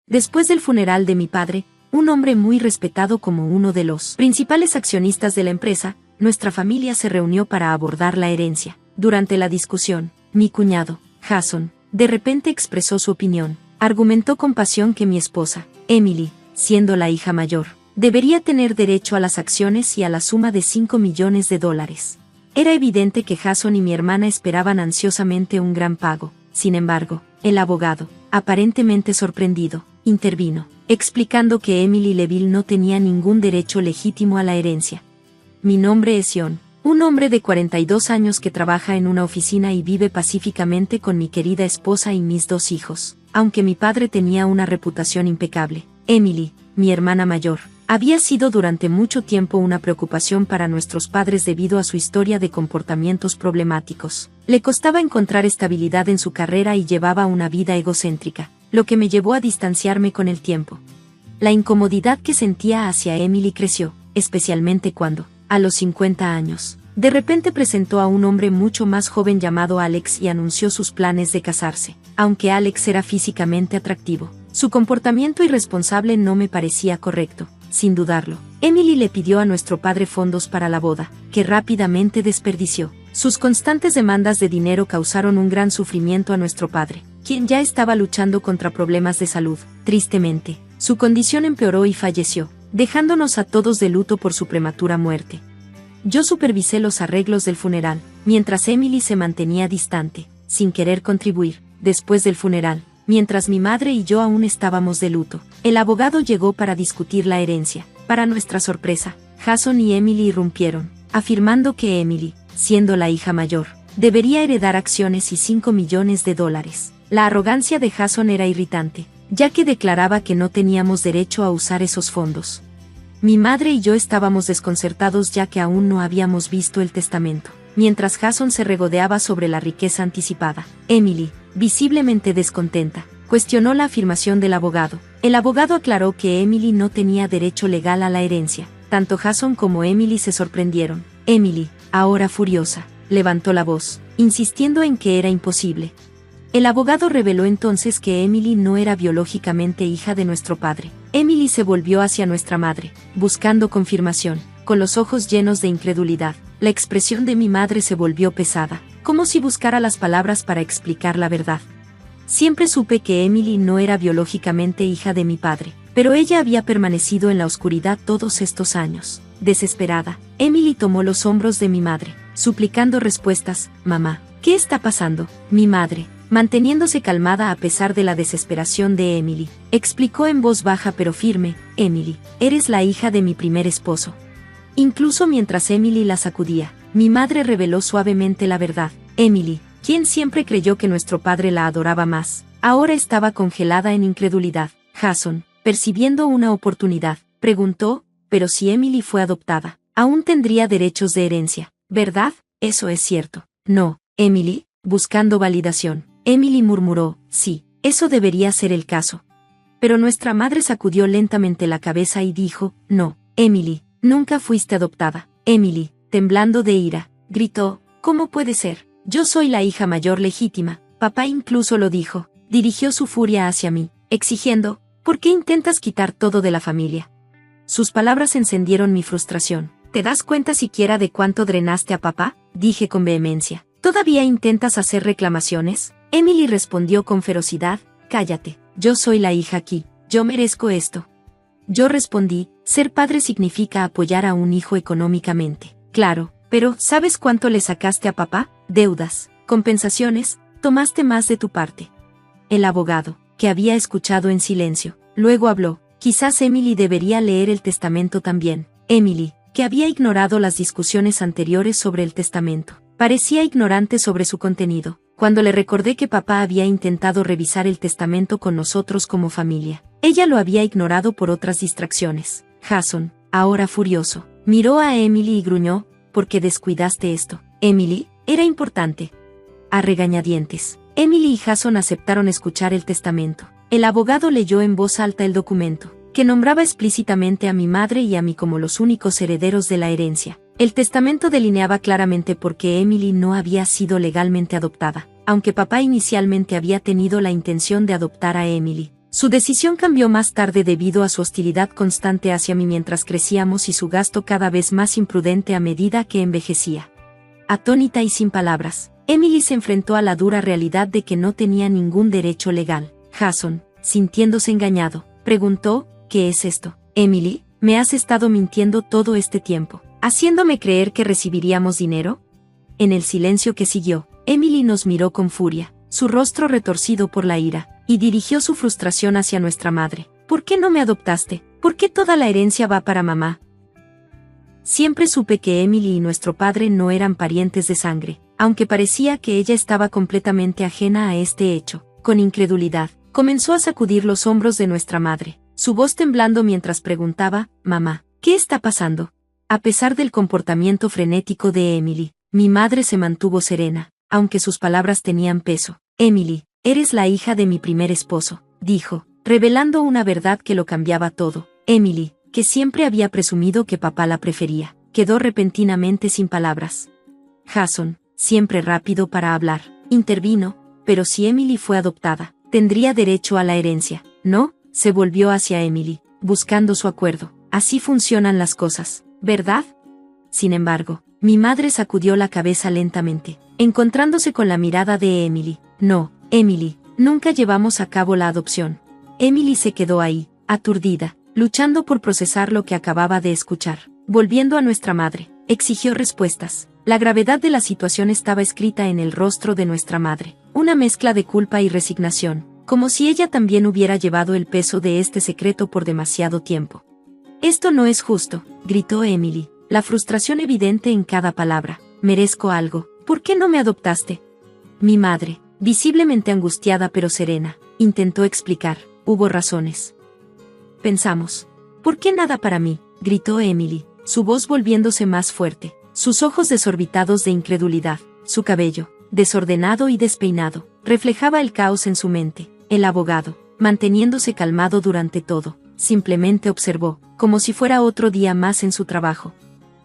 Después del funeral de mi padre, un hombre muy respetado como uno de los principales accionistas de la empresa, nuestra familia se reunió para abordar la herencia. Durante la discusión, mi cuñado, Jason, de repente expresó su opinión. Argumentó con pasión que mi esposa, Emily, siendo la hija mayor, debería tener derecho a las acciones y a la suma de $5 millones. Era evidente que Jason y mi hermana esperaban ansiosamente un gran pago. Sin embargo, el abogado, aparentemente sorprendido, intervino, explicando que Emily Leville no tenía ningún derecho legítimo a la herencia. Mi nombre es John, un hombre de 42 años que trabaja en una oficina y vive pacíficamente con mi querida esposa y mis 2 hijos. Aunque mi padre tenía una reputación impecable, Emily, mi hermana mayor, había sido durante mucho tiempo una preocupación para nuestros padres debido a su historia de comportamientos problemáticos. Le costaba encontrar estabilidad en su carrera y llevaba una vida egocéntrica, lo que me llevó a distanciarme con el tiempo. La incomodidad que sentía hacia Emily creció, especialmente cuando, a los 50 años, de repente presentó a un hombre mucho más joven llamado Alex y anunció sus planes de casarse. Aunque Alex era físicamente atractivo, su comportamiento irresponsable no me parecía correcto. Sin dudarlo, Emily le pidió a nuestro padre fondos para la boda, que rápidamente desperdició. Sus constantes demandas de dinero causaron un gran sufrimiento a nuestro padre, quien ya estaba luchando contra problemas de salud. Tristemente, su condición empeoró y falleció, dejándonos a todos de luto por su prematura muerte. Yo supervisé los arreglos del funeral, mientras Emily se mantenía distante, sin querer contribuir. Después del funeral, mientras mi madre y yo aún estábamos de luto, el abogado llegó para discutir la herencia. Para nuestra sorpresa, Jason y Emily irrumpieron, afirmando que Emily, siendo la hija mayor, debería heredar acciones y $5 millones. La arrogancia de Jason era irritante, ya que declaraba que no teníamos derecho a usar esos fondos. Mi madre y yo estábamos desconcertados ya que aún no habíamos visto el testamento. Mientras Jason se regodeaba sobre la riqueza anticipada, Emily, visiblemente descontenta, cuestionó la afirmación del abogado. El abogado aclaró que Emily no tenía derecho legal a la herencia. Tanto Jason como Emily se sorprendieron. Emily, ahora furiosa, levantó la voz, insistiendo en que era imposible. El abogado reveló entonces que Emily no era biológicamente hija de nuestro padre. Emily se volvió hacia nuestra madre, buscando confirmación, con los ojos llenos de incredulidad. La expresión de mi madre se volvió pesada, como si buscara las palabras para explicar la verdad. Siempre supe que Emily no era biológicamente hija de mi padre, pero ella había permanecido en la oscuridad todos estos años. Desesperada, Emily tomó los hombros de mi madre, suplicando respuestas. Mamá, ¿qué está pasando? Mi madre, manteniéndose calmada a pesar de la desesperación de Emily, explicó en voz baja pero firme. Emily, eres la hija de mi primer esposo. Incluso mientras Emily la sacudía, mi madre reveló suavemente la verdad. Emily, quien siempre creyó que nuestro padre la adoraba más, ahora estaba congelada en incredulidad. Jason, percibiendo una oportunidad, preguntó, pero si Emily fue adoptada, aún tendría derechos de herencia, ¿verdad? Eso es cierto. No, Emily, buscando validación, Emily murmuró, sí, eso debería ser el caso. Pero nuestra madre sacudió lentamente la cabeza y dijo, no, Emily, nunca fuiste adoptada. Emily, temblando de ira, gritó, ¿cómo puede ser? Yo soy la hija mayor legítima, papá incluso lo dijo. Dirigió su furia hacia mí, exigiendo, ¿por qué intentas quitar todo de la familia? Sus palabras encendieron mi frustración. ¿Te das cuenta siquiera de cuánto drenaste a papá? Dije con vehemencia. ¿Todavía intentas hacer reclamaciones? Emily respondió con ferocidad, cállate, yo soy la hija aquí, yo merezco esto. Yo respondí, ser padre significa apoyar a un hijo económicamente. Claro, pero ¿sabes cuánto le sacaste a papá? Deudas, compensaciones, tomaste más de tu parte. El abogado, que había escuchado en silencio, luego habló, quizás Emily debería leer el testamento también. Emily, que había ignorado las discusiones anteriores sobre el testamento, parecía ignorante sobre su contenido. Cuando le recordé que papá había intentado revisar el testamento con nosotros como familia, ella lo había ignorado por otras distracciones. Jason, ahora furioso, miró a Emily y gruñó, ¿por qué descuidaste esto? Emily, era importante. A regañadientes, Emily y Jason aceptaron escuchar el testamento. El abogado leyó en voz alta el documento, que nombraba explícitamente a mi madre y a mí como los únicos herederos de la herencia. El testamento delineaba claramente por qué Emily no había sido legalmente adoptada, aunque papá inicialmente había tenido la intención de adoptar a Emily. Su decisión cambió más tarde debido a su hostilidad constante hacia mí mientras crecíamos y su gasto cada vez más imprudente a medida que envejecía. Atónita y sin palabras, Emily se enfrentó a la dura realidad de que no tenía ningún derecho legal. Jason, sintiéndose engañado, preguntó, ¿qué es esto? Emily, ¿me has estado mintiendo todo este tiempo, haciéndome creer que recibiríamos dinero? En el silencio que siguió, Emily nos miró con furia, su rostro retorcido por la ira, y dirigió su frustración hacia nuestra madre. ¿Por qué no me adoptaste? ¿Por qué toda la herencia va para mamá? Siempre supe que Emily y nuestro padre no eran parientes de sangre, aunque parecía que ella estaba completamente ajena a este hecho. Con incredulidad, comenzó a sacudir los hombros de nuestra madre, su voz temblando mientras preguntaba, «Mamá, ¿qué está pasando?» A pesar del comportamiento frenético de Emily, mi madre se mantuvo serena, aunque sus palabras tenían peso. «Emily, eres la hija de mi primer esposo», dijo, revelando una verdad que lo cambiaba todo. Emily, que siempre había presumido que papá la prefería, quedó repentinamente sin palabras. Jason, siempre rápido para hablar, intervino, «Pero si Emily fue adoptada, tendría derecho a la herencia, ¿no?», se volvió hacia Emily, buscando su acuerdo. «Así funcionan las cosas, ¿verdad?». Sin embargo, mi madre sacudió la cabeza lentamente, encontrándose con la mirada de Emily. «No, Emily, nunca llevamos a cabo la adopción». Emily se quedó ahí, aturdida, luchando por procesar lo que acababa de escuchar. Volviendo a nuestra madre, exigió respuestas. La gravedad de la situación estaba escrita en el rostro de nuestra madre, una mezcla de culpa y resignación, como si ella también hubiera llevado el peso de este secreto por demasiado tiempo. «Esto no es justo», gritó Emily, la frustración evidente en cada palabra. «Merezco algo. ¿Por qué no me adoptaste?». Mi madre, visiblemente angustiada pero serena, intentó explicar. «Hubo razones. Pensamos. ¿Por qué nada para mí?», gritó Emily, su voz volviéndose más fuerte, sus ojos desorbitados de incredulidad, su cabello, desordenado y despeinado, reflejaba el caos en su mente. El abogado, manteniéndose calmado durante todo, simplemente observó, como si fuera otro día más en su trabajo.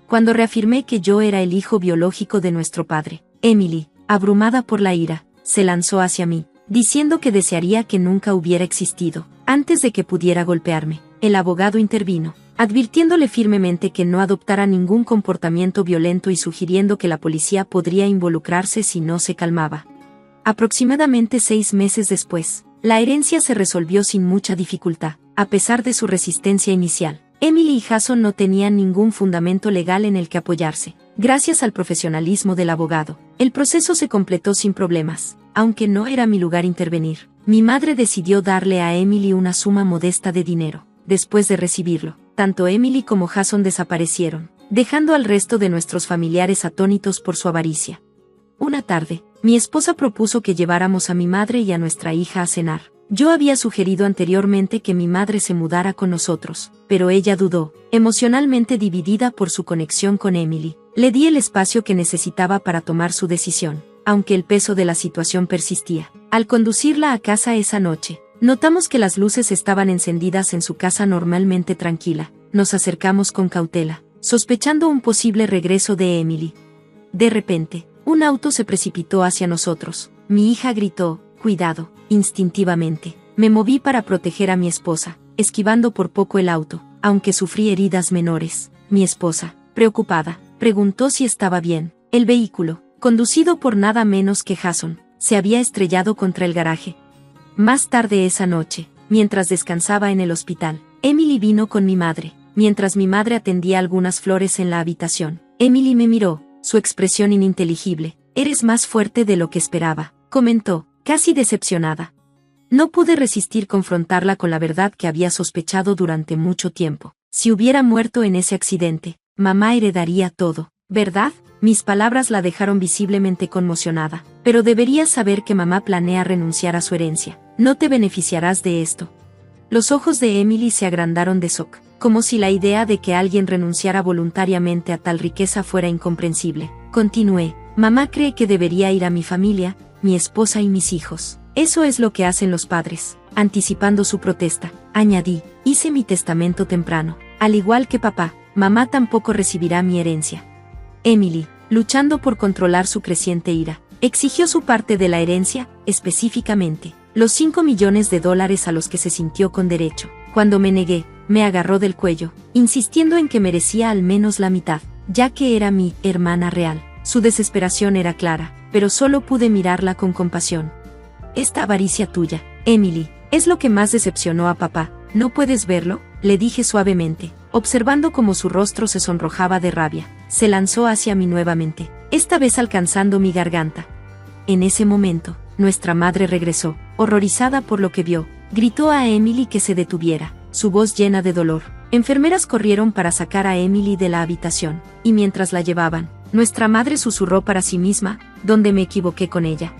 Cuando reafirmé que yo era el hijo biológico de nuestro padre, Emily, abrumada por la ira, se lanzó hacia mí, diciendo que desearía que nunca hubiera existido, antes de que pudiera golpearme. El abogado intervino, advirtiéndole firmemente que no adoptara ningún comportamiento violento y sugiriendo que la policía podría involucrarse si no se calmaba. Aproximadamente 6 meses después, la herencia se resolvió sin mucha dificultad, a pesar de su resistencia inicial. Emily y Jason no tenían ningún fundamento legal en el que apoyarse. Gracias al profesionalismo del abogado, el proceso se completó sin problemas. Aunque no era mi lugar intervenir, mi madre decidió darle a Emily una suma modesta de dinero. Después de recibirlo, tanto Emily como Jason desaparecieron, dejando al resto de nuestros familiares atónitos por su avaricia. Una tarde, mi esposa propuso que lleváramos a mi madre y a nuestra hija a cenar. Yo había sugerido anteriormente que mi madre se mudara con nosotros, pero ella dudó, emocionalmente dividida por su conexión con Emily. Le di el espacio que necesitaba para tomar su decisión, aunque el peso de la situación persistía. Al conducirla a casa esa noche, notamos que las luces estaban encendidas en su casa normalmente tranquila. Nos acercamos con cautela, sospechando un posible regreso de Emily. De repente, un auto se precipitó hacia nosotros. Mi hija gritó, «Cuidado». Instintivamente, me moví para proteger a mi esposa, esquivando por poco el auto, aunque sufrí heridas menores. Mi esposa, preocupada, preguntó si estaba bien. El vehículo, conducido por nada menos que Jason, se había estrellado contra el garaje. Más tarde esa noche, mientras descansaba en el hospital, Emily vino con mi madre. Mientras mi madre atendía algunas flores en la habitación, Emily me miró, su expresión ininteligible. «Eres más fuerte de lo que esperaba», comentó, casi decepcionada. No pude resistir confrontarla con la verdad que había sospechado durante mucho tiempo. Si hubiera muerto en ese accidente, mamá heredaría todo, ¿verdad? Mis palabras la dejaron visiblemente conmocionada. «Pero deberías saber que mamá planea renunciar a su herencia. No te beneficiarás de esto». Los ojos de Emily se agrandaron de shock, como si la idea de que alguien renunciara voluntariamente a tal riqueza fuera incomprensible. Continué, «Mamá cree que debería ir a mi familia, mi esposa y mis hijos. Eso es lo que hacen los padres». Anticipando su protesta, añadí, «Hice mi testamento temprano. Al igual que papá, mamá tampoco recibirá mi herencia». Emily, luchando por controlar su creciente ira, exigió su parte de la herencia, específicamente los 5 millones de dólares a los que se sintió con derecho. Cuando me negué, me agarró del cuello, insistiendo en que merecía al menos la mitad, ya que era mi hermana real. Su desesperación era clara, pero solo pude mirarla con compasión. Esta avaricia tuya, Emily, es lo que más decepcionó a papá. ¿No puedes verlo?, le dije suavemente, observando cómo su rostro se sonrojaba de rabia. Se lanzó hacia mí nuevamente, esta vez alcanzando mi garganta. En ese momento, nuestra madre regresó, horrorizada por lo que vio. Gritó a Emily que se detuviera, su voz llena de dolor. Enfermeras corrieron para sacar a Emily de la habitación, y mientras la llevaban, nuestra madre susurró para sí misma, ¿dónde me equivoqué con ella?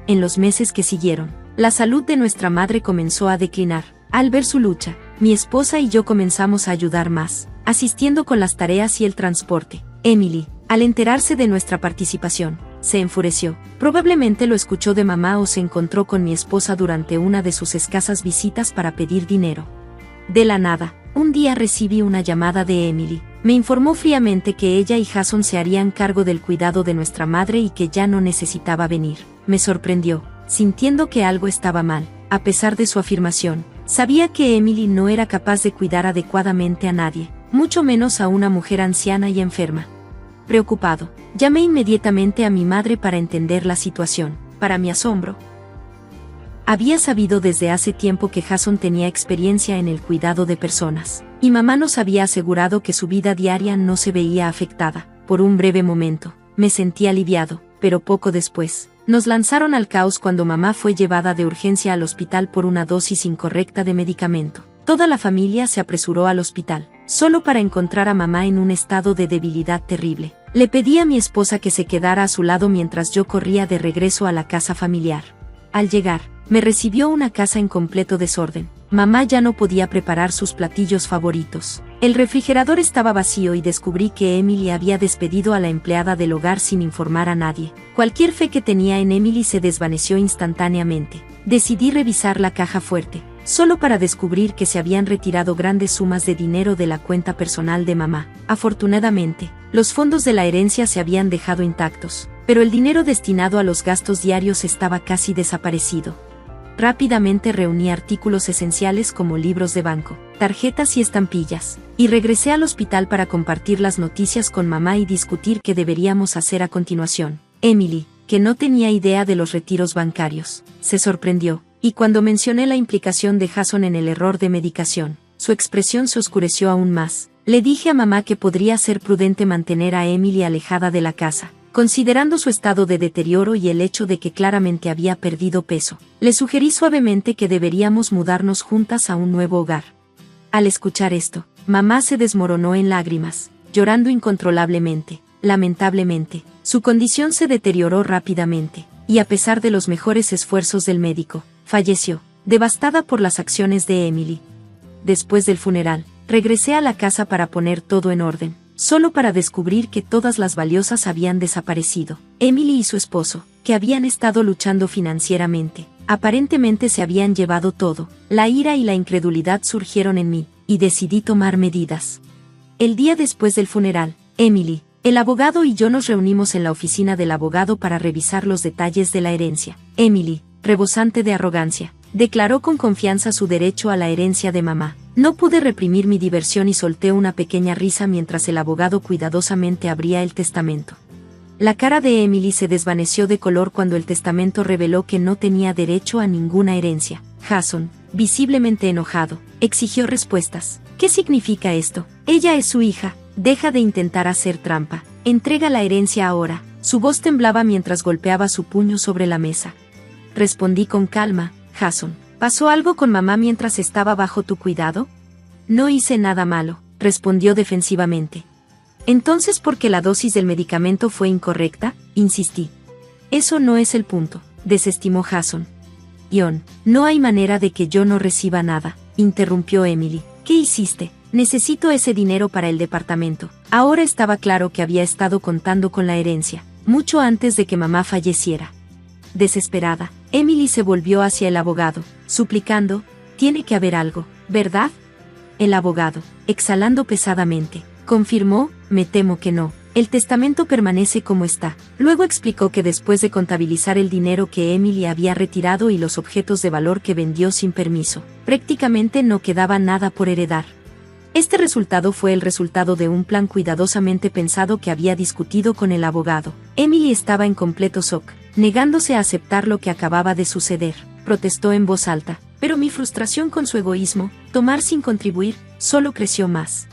En los meses que siguieron, la salud de nuestra madre comenzó a declinar. Al ver su lucha, mi esposa y yo comenzamos a ayudar más, asistiendo con las tareas y el transporte. Emily, al enterarse de nuestra participación, se enfureció. Probablemente lo escuchó de mamá o se encontró con mi esposa durante una de sus escasas visitas para pedir dinero. De la nada, un día recibí una llamada de Emily. Me informó fríamente que ella y Jason se harían cargo del cuidado de nuestra madre y que ya no necesitaba venir. Me sorprendió, sintiendo que algo estaba mal. A pesar de su afirmación, sabía que Emily no era capaz de cuidar adecuadamente a nadie, mucho menos a una mujer anciana y enferma. Preocupado, llamé inmediatamente a mi madre para entender la situación. Para mi asombro, había sabido desde hace tiempo que Jason tenía experiencia en el cuidado de personas, y mamá nos había asegurado que su vida diaria no se veía afectada. Por un breve momento, me sentí aliviado, pero poco después, nos lanzaron al caos cuando mamá fue llevada de urgencia al hospital por una dosis incorrecta de medicamento. Toda la familia se apresuró al hospital, solo para encontrar a mamá en un estado de debilidad terrible. Le pedí a mi esposa que se quedara a su lado mientras yo corría de regreso a la casa familiar. Al llegar, me recibió una casa en completo desorden. Mamá ya no podía preparar sus platillos favoritos. El refrigerador estaba vacío y descubrí que Emily había despedido a la empleada del hogar sin informar a nadie. Cualquier fe que tenía en Emily se desvaneció instantáneamente. Decidí revisar la caja fuerte, solo para descubrir que se habían retirado grandes sumas de dinero de la cuenta personal de mamá. Afortunadamente, los fondos de la herencia se habían dejado intactos, pero el dinero destinado a los gastos diarios estaba casi desaparecido. Rápidamente reuní artículos esenciales como libros de banco, tarjetas y estampillas, y regresé al hospital para compartir las noticias con mamá y discutir qué deberíamos hacer a continuación. Emily, que no tenía idea de los retiros bancarios, se sorprendió, y cuando mencioné la implicación de Jason en el error de medicación, su expresión se oscureció aún más. Le dije a mamá que podría ser prudente mantener a Emily alejada de la casa, considerando su estado de deterioro y el hecho de que claramente había perdido peso. Le sugerí suavemente que deberíamos mudarnos juntas a un nuevo hogar. Al escuchar esto, mamá se desmoronó en lágrimas, llorando incontrolablemente. Lamentablemente, su condición se deterioró rápidamente, y a pesar de los mejores esfuerzos del médico, falleció, devastada por las acciones de Emily. Después del funeral, regresé a la casa para poner todo en orden, solo para descubrir que todas las valiosas habían desaparecido. Emily y su esposo, que habían estado luchando financieramente, aparentemente se habían llevado todo. La ira y la incredulidad surgieron en mí, y decidí tomar medidas. El día después del funeral, Emily, el abogado y yo nos reunimos en la oficina del abogado para revisar los detalles de la herencia. Emily, rebosante de arrogancia, declaró con confianza su derecho a la herencia de mamá. No pude reprimir mi diversión y solté una pequeña risa mientras el abogado cuidadosamente abría el testamento. La cara de Emily se desvaneció de color cuando el testamento reveló que no tenía derecho a ninguna herencia. Jason, visiblemente enojado, exigió respuestas. ¿Qué significa esto? Ella es su hija. Deja de intentar hacer trampa. Entrega la herencia ahora. Su voz temblaba mientras golpeaba su puño sobre la mesa. Respondí con calma, Jason. ¿Pasó algo con mamá mientras estaba bajo tu cuidado? No hice nada malo, respondió defensivamente. Entonces, ¿por qué la dosis del medicamento fue incorrecta? Insistí. Eso no es el punto, desestimó Jason. Ion, no hay manera de que yo no reciba nada, interrumpió Emily. ¿Qué hiciste? Necesito ese dinero para el departamento. Ahora estaba claro que había estado contando con la herencia, mucho antes de que mamá falleciera. Desesperada, Emily se volvió hacia el abogado, suplicando, tiene que haber algo, ¿verdad? El abogado, exhalando pesadamente, confirmó, me temo que no. El testamento permanece como está. Luego explicó que después de contabilizar el dinero que Emily había retirado y los objetos de valor que vendió sin permiso, prácticamente no quedaba nada por heredar. Este resultado fue el resultado de un plan cuidadosamente pensado que había discutido con el abogado. Emily estaba en completo shock, negándose a aceptar lo que acababa de suceder. Protestó en voz alta, pero mi frustración con su egoísmo, tomar sin contribuir, solo creció más.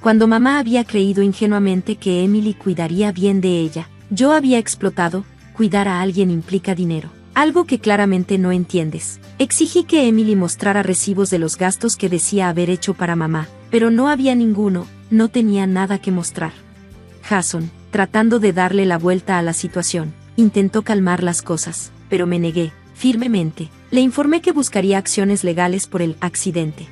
Cuando mamá había creído ingenuamente que Emily cuidaría bien de ella, yo había explotado. Cuidar a alguien implica dinero, algo que claramente no entiendes. Exigí que Emily mostrara recibos de los gastos que decía haber hecho para mamá, pero no había ninguno, no tenía nada que mostrar. Jason, tratando de darle la vuelta a la situación, intentó calmar las cosas, pero me negué, firmemente. Le informé que buscaría acciones legales por el accidente.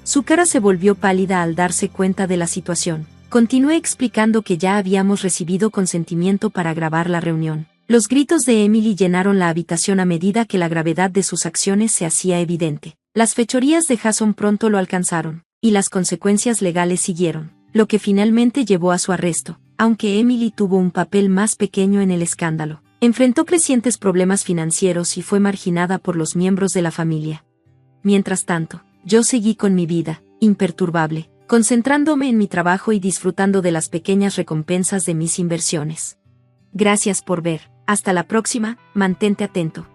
Su cara se volvió pálida al darse cuenta de la situación. Continué explicando que ya habíamos recibido consentimiento para grabar la reunión. Los gritos de Emily llenaron la habitación a medida que la gravedad de sus acciones se hacía evidente. Las fechorías de Jason pronto lo alcanzaron, y las consecuencias legales siguieron, lo que finalmente llevó a su arresto, aunque Emily tuvo un papel más pequeño en el escándalo. Enfrentó crecientes problemas financieros y fue marginada por los miembros de la familia. Mientras tanto, yo seguí con mi vida, imperturbable, concentrándome en mi trabajo y disfrutando de las pequeñas recompensas de mis inversiones. Gracias por ver. Hasta la próxima, mantente atento.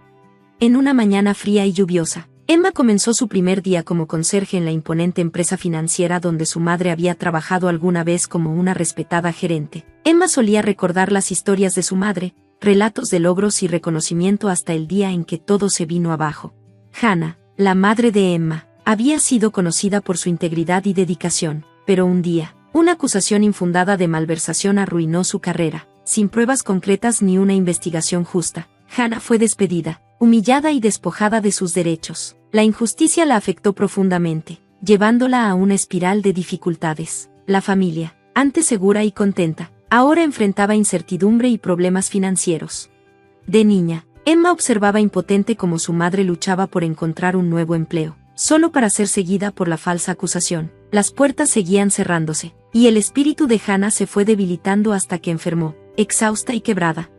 En una mañana fría y lluviosa, Emma comenzó su primer día como conserje en la imponente empresa financiera donde su madre había trabajado alguna vez como una respetada gerente. Emma solía recordar las historias de su madre, relatos de logros y reconocimiento hasta el día en que todo se vino abajo. Hannah, la madre de Emma, había sido conocida por su integridad y dedicación, pero un día, una acusación infundada de malversación arruinó su carrera. Sin pruebas concretas ni una investigación justa, Hannah fue despedida, humillada y despojada de sus derechos. La injusticia la afectó profundamente, llevándola a una espiral de dificultades. La familia, antes segura y contenta, ahora enfrentaba incertidumbre y problemas financieros. De niña, Emma observaba impotente cómo su madre luchaba por encontrar un nuevo empleo, solo para ser seguida por la falsa acusación. Las puertas seguían cerrándose, y el espíritu de Hannah se fue debilitando hasta que enfermó, exhausta y quebrada.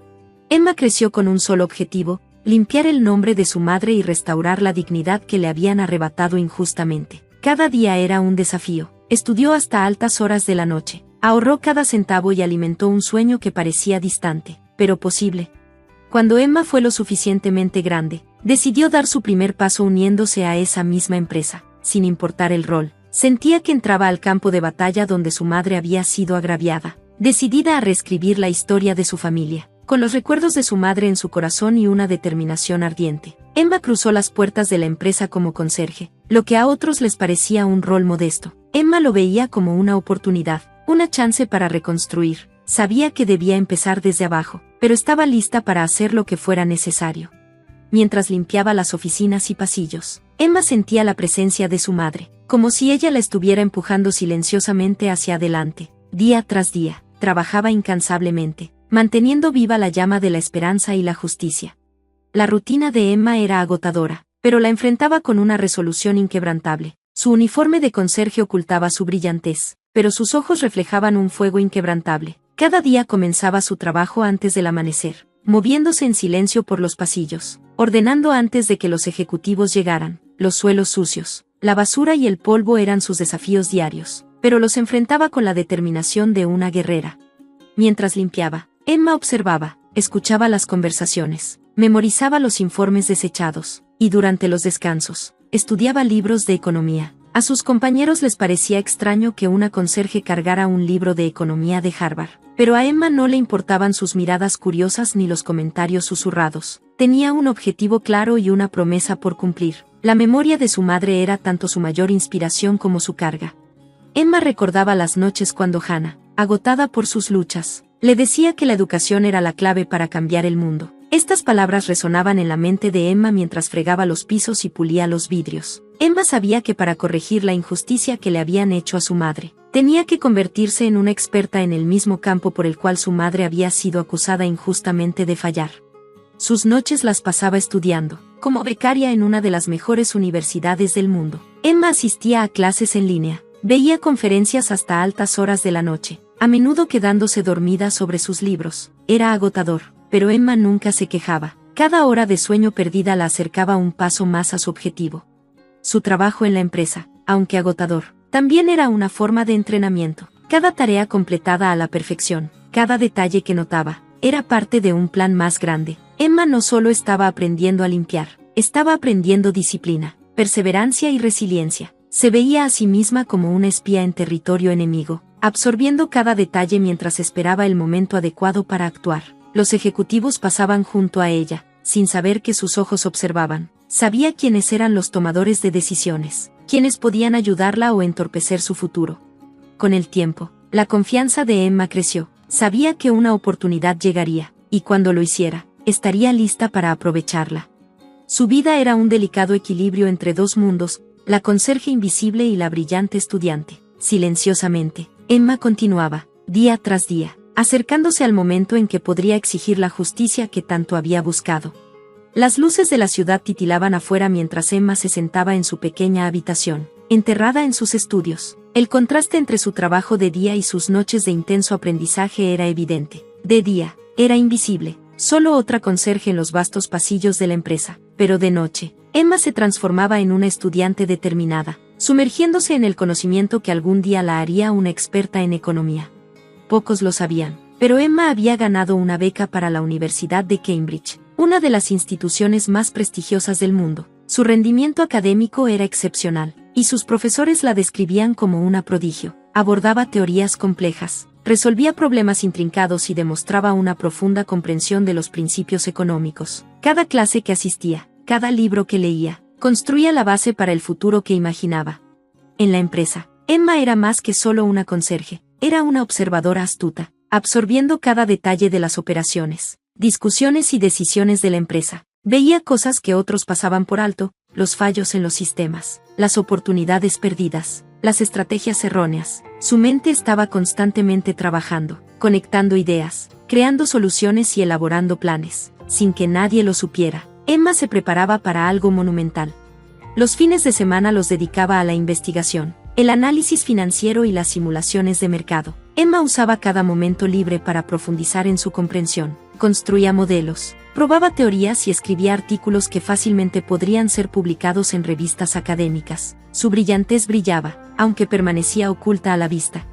Emma creció con un solo objetivo: limpiar el nombre de su madre y restaurar la dignidad que le habían arrebatado injustamente. Cada día era un desafío. Estudió hasta altas horas de la noche, ahorró cada centavo y alimentó un sueño que parecía distante, pero posible. Cuando Emma fue lo suficientemente grande, decidió dar su primer paso uniéndose a esa misma empresa, sin importar el rol. Sentía que entraba al campo de batalla donde su madre había sido agraviada, decidida a reescribir la historia de su familia, con los recuerdos de su madre en su corazón y una determinación ardiente. Emma cruzó las puertas de la empresa como conserje, lo que a otros les parecía un rol modesto. Emma lo veía como una oportunidad, una chance para reconstruir. Sabía que debía empezar desde abajo, pero estaba lista para hacer lo que fuera necesario. Mientras limpiaba las oficinas y pasillos, Emma sentía la presencia de su madre, como si ella la estuviera empujando silenciosamente hacia adelante. Día tras día, trabajaba incansablemente, manteniendo viva la llama de la esperanza y la justicia. La rutina de Emma era agotadora, pero la enfrentaba con una resolución inquebrantable. Su uniforme de conserje ocultaba su brillantez, pero sus ojos reflejaban un fuego inquebrantable. Cada día comenzaba su trabajo antes del amanecer, moviéndose en silencio por los pasillos, ordenando antes de que los ejecutivos llegaran. Los suelos sucios, la basura y el polvo eran sus desafíos diarios, pero los enfrentaba con la determinación de una guerrera. Mientras limpiaba, Emma observaba, escuchaba las conversaciones, memorizaba los informes desechados, y durante los descansos, estudiaba libros de economía. A sus compañeros les parecía extraño que una conserje cargara un libro de economía de Harvard, pero a Emma no le importaban sus miradas curiosas ni los comentarios susurrados. Tenía un objetivo claro y una promesa por cumplir. La memoria de su madre era tanto su mayor inspiración como su carga. Emma recordaba las noches cuando Hannah, agotada por sus luchas, le decía que la educación era la clave para cambiar el mundo. Estas palabras resonaban en la mente de Emma mientras fregaba los pisos y pulía los vidrios. Emma sabía que para corregir la injusticia que le habían hecho a su madre, tenía que convertirse en una experta en el mismo campo por el cual su madre había sido acusada injustamente de fallar. Sus noches las pasaba estudiando, como becaria en una de las mejores universidades del mundo. Emma asistía a clases en línea, veía conferencias hasta altas horas de la noche, a menudo quedándose dormida sobre sus libros. Era agotador, pero Emma nunca se quejaba. Cada hora de sueño perdida la acercaba un paso más a su objetivo. Su trabajo en la empresa, aunque agotador, también era una forma de entrenamiento. Cada tarea completada a la perfección, cada detalle que notaba, era parte de un plan más grande. Emma no solo estaba aprendiendo a limpiar, estaba aprendiendo disciplina, perseverancia y resiliencia. Se veía a sí misma como una espía en territorio enemigo, absorbiendo cada detalle mientras esperaba el momento adecuado para actuar. Los ejecutivos pasaban junto a ella, sin saber que sus ojos observaban. Sabía quiénes eran los tomadores de decisiones, quienes podían ayudarla o entorpecer su futuro. Con el tiempo, la confianza de Emma creció. Sabía que una oportunidad llegaría, y cuando lo hiciera, estaría lista para aprovecharla. Su vida era un delicado equilibrio entre dos mundos, la conserje invisible y la brillante estudiante. Silenciosamente, Emma continuaba, día tras día, acercándose al momento en que podría exigir la justicia que tanto había buscado. Las luces de la ciudad titilaban afuera mientras Emma se sentaba en su pequeña habitación, enterrada en sus estudios. El contraste entre su trabajo de día y sus noches de intenso aprendizaje era evidente. De día, era invisible, solo otra conserje en los vastos pasillos de la empresa, pero de noche, Emma se transformaba en una estudiante determinada, sumergiéndose en el conocimiento que algún día la haría una experta en economía. Pocos lo sabían, pero Emma había ganado una beca para la Universidad de Cambridge, una de las instituciones más prestigiosas del mundo. Su rendimiento académico era excepcional, y sus profesores la describían como una prodigio. Abordaba teorías complejas, resolvía problemas intrincados y demostraba una profunda comprensión de los principios económicos. Cada clase que asistía, cada libro que leía, construía la base para el futuro que imaginaba. En la empresa, Emma era más que solo una conserje. Era una observadora astuta, absorbiendo cada detalle de las operaciones, discusiones y decisiones de la empresa. Veía cosas que otros pasaban por alto, los fallos en los sistemas, las oportunidades perdidas, las estrategias erróneas. Su mente estaba constantemente trabajando, conectando ideas, creando soluciones y elaborando planes. Sin que nadie lo supiera, Emma se preparaba para algo monumental. Los fines de semana los dedicaba a la investigación, el análisis financiero y las simulaciones de mercado. Emma usaba cada momento libre para profundizar en su comprensión. Construía modelos, probaba teorías y escribía artículos que fácilmente podrían ser publicados en revistas académicas. Su brillantez brillaba, aunque permanecía oculta a la vista.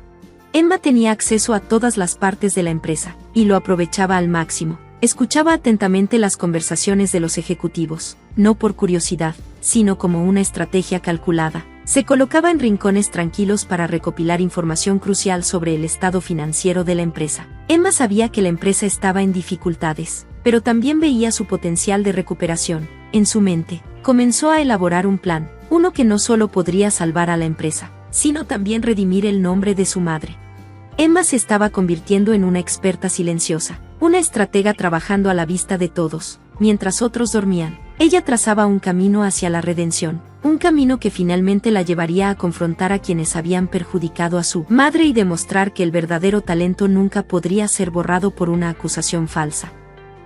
Emma tenía acceso a todas las partes de la empresa, y lo aprovechaba al máximo. Escuchaba atentamente las conversaciones de los ejecutivos, no por curiosidad, sino como una estrategia calculada. Se colocaba en rincones tranquilos para recopilar información crucial sobre el estado financiero de la empresa. Emma sabía que la empresa estaba en dificultades, pero también veía su potencial de recuperación. En su mente, comenzó a elaborar un plan, uno que no solo podría salvar a la empresa, sino también redimir el nombre de su madre. Emma se estaba convirtiendo en una experta silenciosa, una estratega trabajando a la vista de todos, mientras otros dormían. Ella trazaba un camino hacia la redención, un camino que finalmente la llevaría a confrontar a quienes habían perjudicado a su madre y demostrar que el verdadero talento nunca podría ser borrado por una acusación falsa.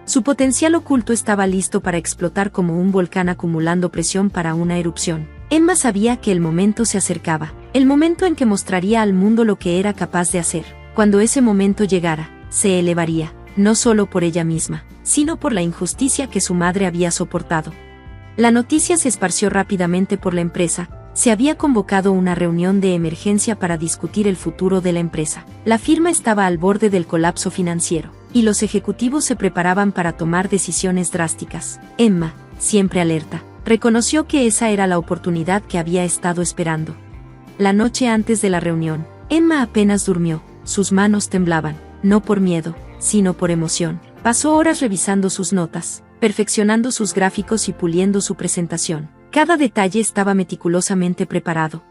Su potencial oculto estaba listo para explotar como un volcán acumulando presión para una erupción. Emma sabía que el momento se acercaba, el momento en que mostraría al mundo lo que era capaz de hacer. Cuando ese momento llegara, se elevaría, no solo por ella misma, sino por la injusticia que su madre había soportado. La noticia se esparció rápidamente por la empresa. Se había convocado una reunión de emergencia para discutir el futuro de la empresa. La firma estaba al borde del colapso financiero, y los ejecutivos se preparaban para tomar decisiones drásticas. Emma, siempre alerta, reconoció que esa era la oportunidad que había estado esperando. La noche antes de la reunión, Emma apenas durmió, sus manos temblaban, no por miedo, sino por emoción. Pasó horas revisando sus notas, perfeccionando sus gráficos y puliendo su presentación. Cada detalle estaba meticulosamente preparado.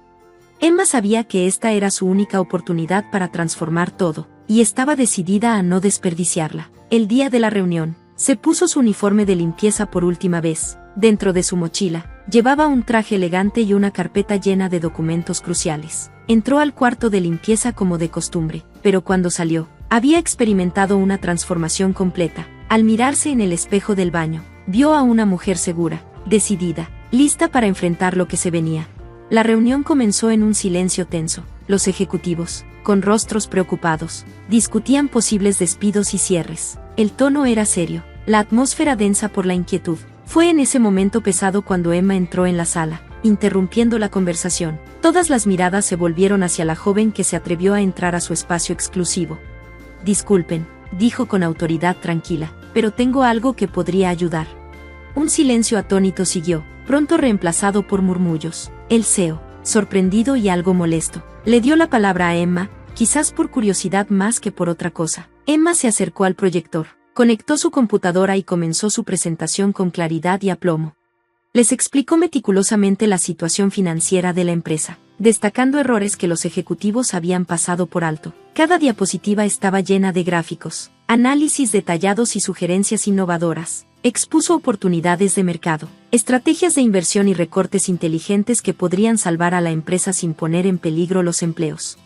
Emma sabía que esta era su única oportunidad para transformar todo, y estaba decidida a no desperdiciarla. El día de la reunión, se puso su uniforme de limpieza por última vez. Dentro de su mochila, llevaba un traje elegante y una carpeta llena de documentos cruciales. Entró al cuarto de limpieza como de costumbre, pero cuando salió, había experimentado una transformación completa. Al mirarse en el espejo del baño, vio a una mujer segura, decidida, lista para enfrentar lo que se venía. La reunión comenzó en un silencio tenso. los ejecutivos, con rostros preocupados, discutían posibles despidos y cierres. El tono era serio, la atmósfera densa por la inquietud. Fue en ese momento pesado cuando Emma entró en la sala, interrumpiendo la conversación. Todas las miradas se volvieron hacia la joven que se atrevió a entrar a su espacio exclusivo. «Disculpen», dijo con autoridad tranquila, «pero tengo algo que podría ayudar». Un silencio atónito siguió, pronto reemplazado por murmullos. El CEO, sorprendido y algo molesto, le dio la palabra a Emma, quizás por curiosidad más que por otra cosa. Emma se acercó al proyector, conectó su computadora y comenzó su presentación con claridad y aplomo. Les explicó meticulosamente la situación financiera de la empresa, destacando errores que los ejecutivos habían pasado por alto. Cada diapositiva estaba llena de gráficos, análisis detallados y sugerencias innovadoras. Expuso oportunidades de mercado, estrategias de inversión y recortes inteligentes que podrían salvar a la empresa sin poner en peligro los empleos.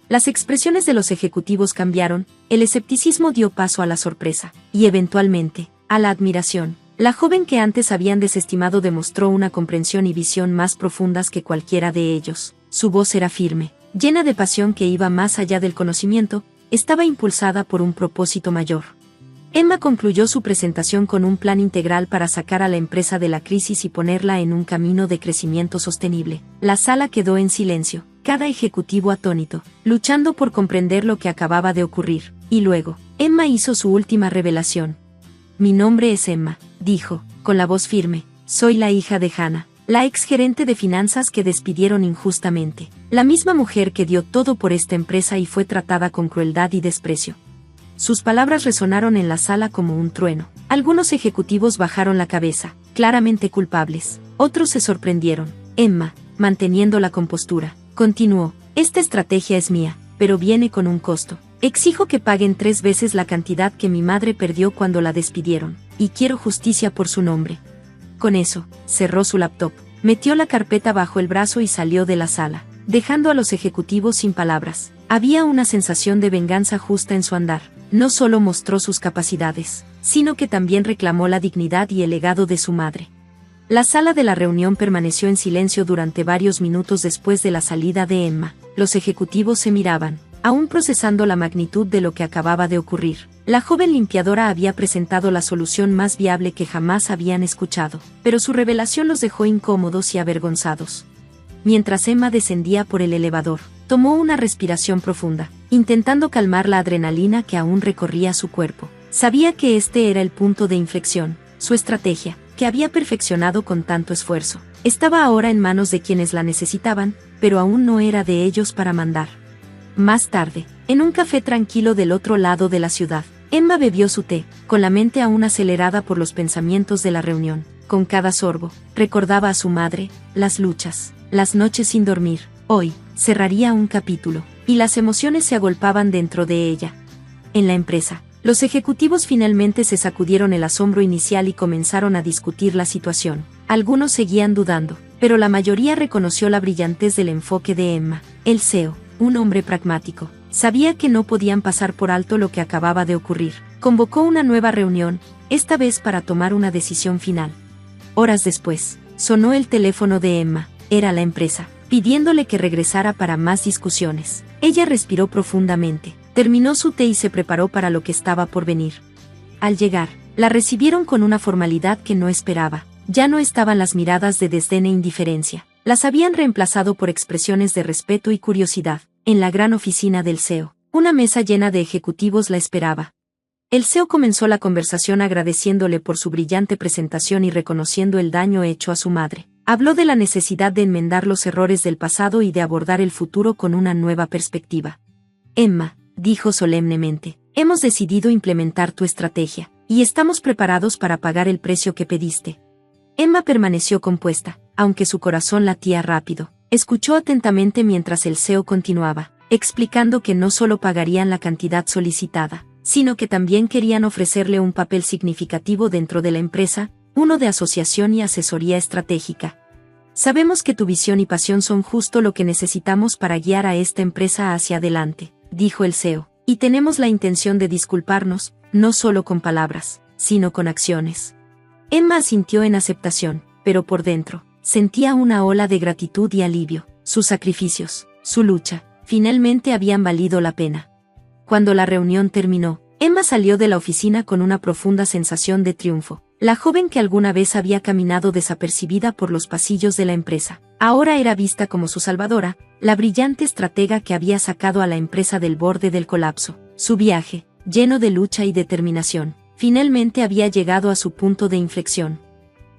Las expresiones de los ejecutivos cambiaron, el escepticismo dio paso a la sorpresa, y eventualmente, a la admiración. La joven que antes habían desestimado demostró una comprensión y visión más profundas que cualquiera de ellos. Su voz era firme, llena de pasión que iba más allá del conocimiento, estaba impulsada por un propósito mayor. Emma concluyó su presentación con un plan integral para sacar a la empresa de la crisis y ponerla en un camino de crecimiento sostenible. La sala quedó en silencio, cada ejecutivo atónito, luchando por comprender lo que acababa de ocurrir. Y luego, Emma hizo su última revelación. «Mi nombre es Emma», dijo, con la voz firme. «Soy la hija de Hannah, la ex gerente de finanzas que despidieron injustamente. La misma mujer que dio todo por esta empresa y fue tratada con crueldad y desprecio». Sus palabras resonaron en la sala como un trueno. Algunos ejecutivos bajaron la cabeza, claramente culpables. Otros se sorprendieron. Emma, manteniendo la compostura, continuó: «Esta estrategia es mía, pero viene con un costo. Exijo que paguen 3 veces la cantidad que mi madre perdió cuando la despidieron, y quiero justicia por su nombre». Con eso, cerró su laptop, metió la carpeta bajo el brazo y salió de la sala, dejando a los ejecutivos sin palabras. Había una sensación de venganza justa en su andar. No solo mostró sus capacidades, sino que también reclamó la dignidad y el legado de su madre. La sala de la reunión permaneció en silencio durante varios minutos después de la salida de Emma. Los ejecutivos se miraban, aún procesando la magnitud de lo que acababa de ocurrir. La joven limpiadora había presentado la solución más viable que jamás habían escuchado, pero su revelación los dejó incómodos y avergonzados. Mientras Emma descendía por el elevador, tomó una respiración profunda, intentando calmar la adrenalina que aún recorría su cuerpo. Sabía que este era el punto de inflexión. Su estrategia, que había perfeccionado con tanto esfuerzo, estaba ahora en manos de quienes la necesitaban, pero aún no era de ellos para mandar. Más tarde, en un café tranquilo del otro lado de la ciudad, Emma bebió su té, con la mente aún acelerada por los pensamientos de la reunión. Con cada sorbo, recordaba a su madre, las luchas, las noches sin dormir. Hoy, cerraría un capítulo, y las emociones se agolpaban dentro de ella. En la empresa, los ejecutivos finalmente se sacudieron el asombro inicial y comenzaron a discutir la situación. Algunos seguían dudando, pero la mayoría reconoció la brillantez del enfoque de Emma. El CEO, un hombre pragmático, sabía que no podían pasar por alto lo que acababa de ocurrir. Convocó una nueva reunión, esta vez para tomar una decisión final. Horas después, sonó el teléfono de Emma. Era la empresa, pidiéndole que regresara para más discusiones. Ella respiró profundamente, terminó su té y se preparó para lo que estaba por venir. Al llegar, la recibieron con una formalidad que no esperaba. Ya no estaban las miradas de desdén e indiferencia. Las habían reemplazado por expresiones de respeto y curiosidad. En la gran oficina del CEO, una mesa llena de ejecutivos la esperaba. El CEO comenzó la conversación agradeciéndole por su brillante presentación y reconociendo el daño hecho a su madre. Habló de la necesidad de enmendar los errores del pasado y de abordar el futuro con una nueva perspectiva. Emma, dijo solemnemente, hemos decidido implementar tu estrategia, y estamos preparados para pagar el precio que pediste. Emma permaneció compuesta, aunque su corazón latía rápido. Escuchó atentamente mientras el CEO continuaba, explicando que no solo pagarían la cantidad solicitada, sino que también querían ofrecerle un papel significativo dentro de la empresa, uno de asociación y asesoría estratégica. Sabemos que tu visión y pasión son justo lo que necesitamos para guiar a esta empresa hacia adelante, dijo el CEO, y tenemos la intención de disculparnos, no solo con palabras, sino con acciones. Emma asintió en aceptación, pero por dentro, sentía una ola de gratitud y alivio. Sus sacrificios, su lucha, finalmente habían valido la pena. Cuando la reunión terminó, Emma salió de la oficina con una profunda sensación de triunfo. La joven que alguna vez había caminado desapercibida por los pasillos de la empresa, ahora era vista como su salvadora, la brillante estratega que había sacado a la empresa del borde del colapso. Su viaje, lleno de lucha y determinación, finalmente había llegado a su punto de inflexión.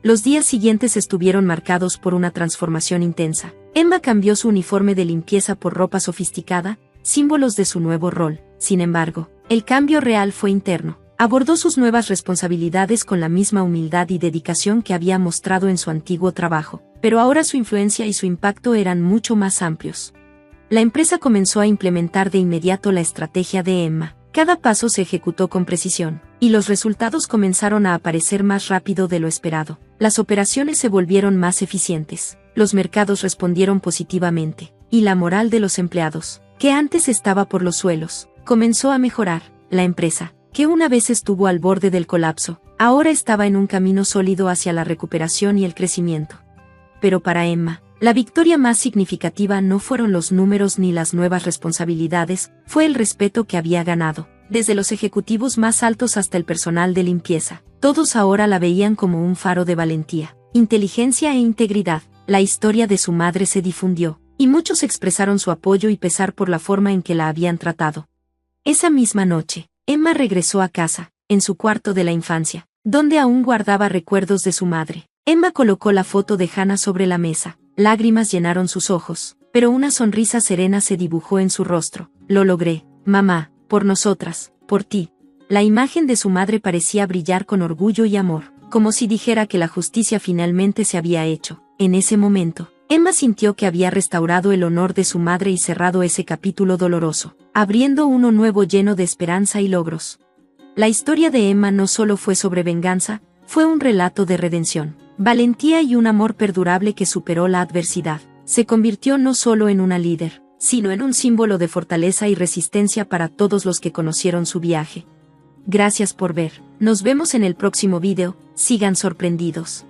Los días siguientes estuvieron marcados por una transformación intensa. Emma cambió su uniforme de limpieza por ropa sofisticada, símbolos de su nuevo rol. Sin embargo, el cambio real fue interno. Abordó sus nuevas responsabilidades con la misma humildad y dedicación que había mostrado en su antiguo trabajo, pero ahora su influencia y su impacto eran mucho más amplios. La empresa comenzó a implementar de inmediato la estrategia de Emma. Cada paso se ejecutó con precisión, y los resultados comenzaron a aparecer más rápido de lo esperado. Las operaciones se volvieron más eficientes, los mercados respondieron positivamente, y la moral de los empleados, que antes estaba por los suelos, comenzó a mejorar. La empresa, que una vez estuvo al borde del colapso, ahora estaba en un camino sólido hacia la recuperación y el crecimiento. Pero para Emma, la victoria más significativa no fueron los números ni las nuevas responsabilidades, fue el respeto que había ganado. Desde los ejecutivos más altos hasta el personal de limpieza, todos ahora la veían como un faro de valentía, inteligencia e integridad. La historia de su madre se difundió, y muchos expresaron su apoyo y pesar por la forma en que la habían tratado. Esa misma noche, Emma regresó a casa, en su cuarto de la infancia, donde aún guardaba recuerdos de su madre. Emma colocó la foto de Hannah sobre la mesa, lágrimas llenaron sus ojos, pero una sonrisa serena se dibujó en su rostro. Lo logré, mamá, por nosotras, por ti. La imagen de su madre parecía brillar con orgullo y amor, como si dijera que la justicia finalmente se había hecho. En ese momento, Emma sintió que había restaurado el honor de su madre y cerrado ese capítulo doloroso, abriendo uno nuevo lleno de esperanza y logros. La historia de Emma no solo fue sobre venganza, fue un relato de redención, valentía y un amor perdurable que superó la adversidad. Se convirtió no solo en una líder, sino en un símbolo de fortaleza y resistencia para todos los que conocieron su viaje. Gracias por ver. Nos vemos en el próximo video, sigan sorprendidos.